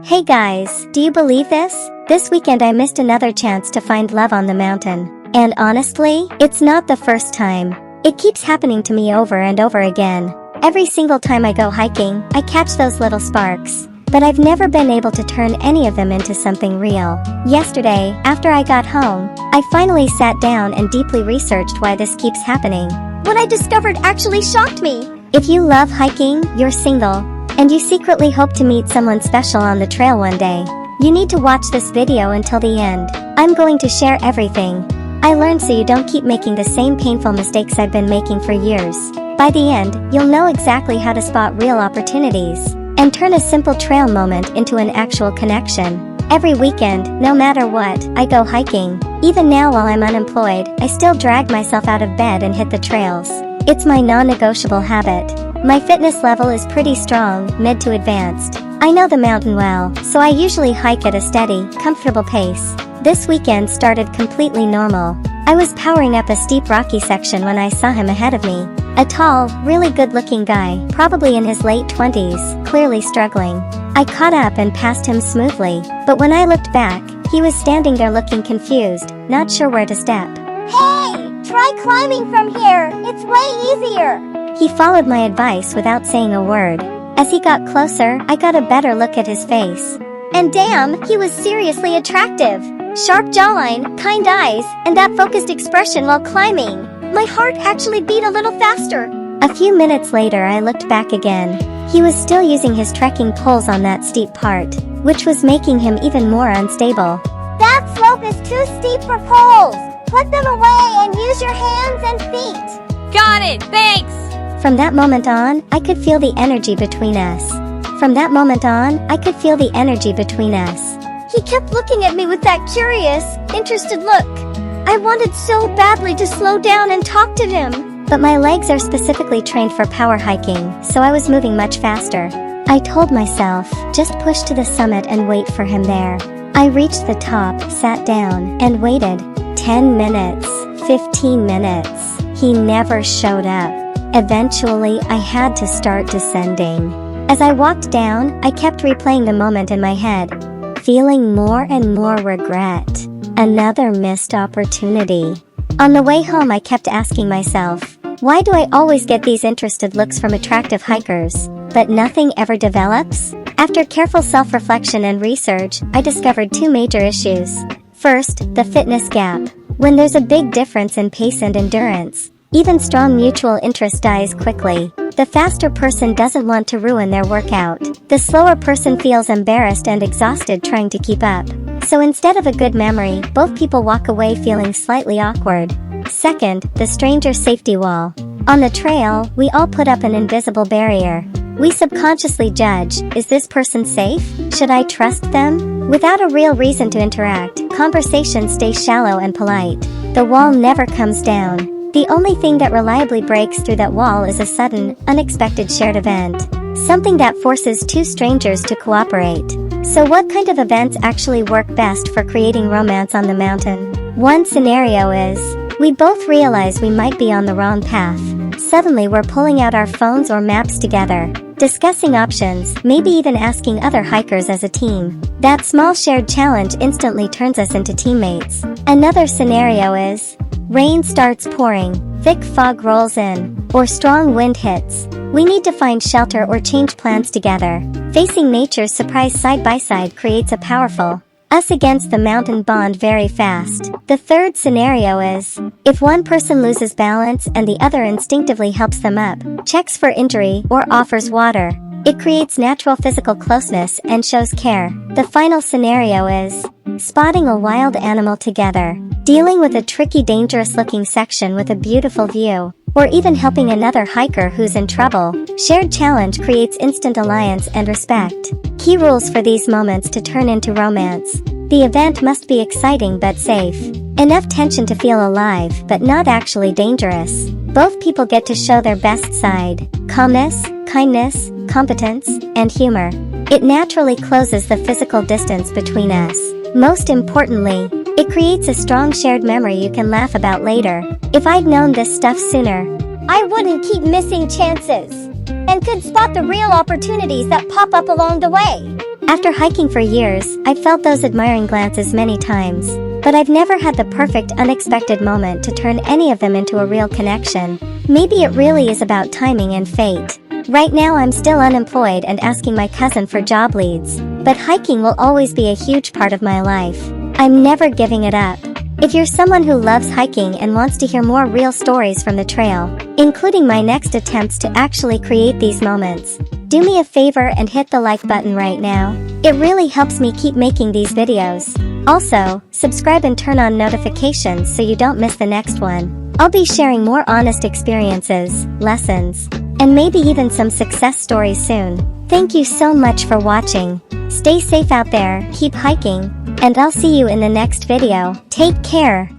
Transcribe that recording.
Hey guys, do you believe this? This weekend I missed another chance to find love on the mountain. And honestly, it's not the first time. It keeps happening to me over and over again. Every single time I go hiking, I catch those little sparks. But I've never been able to turn any of them into something real. Yesterday, after I got home, I finally sat down and deeply researched why this keeps happening. What I discovered actually shocked me. If you love hiking, you're single, and you secretly hope to meet someone special on the trail one day, you need to watch this video until the end. I'm going to share everything I learned so you don't keep making the same painful mistakes I've been making for years. By the end, you'll know exactly how to spot real opportunities and turn a simple trail moment into an actual connection. Every weekend, no matter what, I go hiking. Even now while I'm unemployed, I still drag myself out of bed and hit the trails. It's my non-negotiable habit. My fitness level is pretty strong, mid to advanced. I know the mountain well, so I usually hike at a steady, comfortable pace. This weekend started completely normal. I was powering up a steep rocky section when I saw him ahead of me. A tall, really good-looking guy, probably in his late 20s, clearly struggling. I caught up and passed him smoothly, but when I looked back, he was standing there looking confused, not sure where to step. Hey! Try climbing from here, it's way easier! He followed my advice without saying a word. As he got closer, I got a better look at his face. And damn, he was seriously attractive. Sharp jawline, kind eyes, and that focused expression while climbing. My heart actually beat a little faster. A few minutes later I looked back again. He was still using his trekking poles on that steep part, which was making him even more unstable. That slope is too steep for poles. Put them away and use your hands and feet. Got it, thanks! From that moment on, I could feel the energy between us. He kept looking at me with that curious, interested look. I wanted so badly to slow down and talk to him. But my legs are specifically trained for power hiking, so I was moving much faster. I told myself, just push to the summit and wait for him there. I reached the top, sat down, and waited. 10 minutes, 15 minutes. He never showed up. Eventually, I had to start descending. As I walked down, I kept replaying the moment in my head, feeling more and more regret. Another missed opportunity. On the way home I kept asking myself, why do I always get these interested looks from attractive hikers, but nothing ever develops? After careful self-reflection and research, I discovered two major issues. First, the fitness gap. When there's a big difference in pace and endurance, even strong mutual interest dies quickly. The faster person doesn't want to ruin their workout. The slower person feels embarrassed and exhausted trying to keep up. So instead of a good memory, both people walk away feeling slightly awkward. Second, the stranger safety wall. On the trail, we all put up an invisible barrier. We subconsciously judge, is this person safe? Should I trust them? Without a real reason to interact, conversations stay shallow and polite. The wall never comes down. The only thing that reliably breaks through that wall is a sudden, unexpected shared event. Something that forces two strangers to cooperate. So what kind of events actually work best for creating romance on the mountain? One scenario is, we both realize we might be on the wrong path. Suddenly we're pulling out our phones or maps together, discussing options, maybe even asking other hikers as a team. That small shared challenge instantly turns us into teammates. Another scenario is, rain starts pouring, thick fog rolls in, or strong wind hits. We need to find shelter or change plans together. Facing nature's surprise side by side creates a powerful us against the mountain bond very fast. The third scenario is, if one person loses balance and the other instinctively helps them up, checks for injury, or offers water. It creates natural physical closeness and shows care. The final scenario is, spotting a wild animal together, dealing with a tricky dangerous-looking section with a beautiful view, or even helping another hiker who's in trouble. Shared challenge creates instant alliance and respect. Key rules for these moments to turn into romance. The event must be exciting but safe. Enough tension to feel alive but not actually dangerous. Both people get to show their best side. Calmness, kindness, competence, and humor. It naturally closes the physical distance between us. Most importantly, it creates a strong shared memory you can laugh about later. If I'd known this stuff sooner, I wouldn't keep missing chances, and could spot the real opportunities that pop up along the way. After hiking for years, I've felt those admiring glances many times, but I've never had the perfect unexpected moment to turn any of them into a real connection. Maybe it really is about timing and fate. Right now I'm still unemployed and asking my cousin for job leads, but hiking will always be a huge part of my life. I'm never giving it up. If you're someone who loves hiking and wants to hear more real stories from the trail, including my next attempts to actually create these moments, do me a favor and hit the like button right now. It really helps me keep making these videos. Also, subscribe and turn on notifications so you don't miss the next one. I'll be sharing more honest experiences, lessons, and maybe even some success stories soon. Thank you so much for watching. Stay safe out there, keep hiking, and I'll see you in the next video. Take care.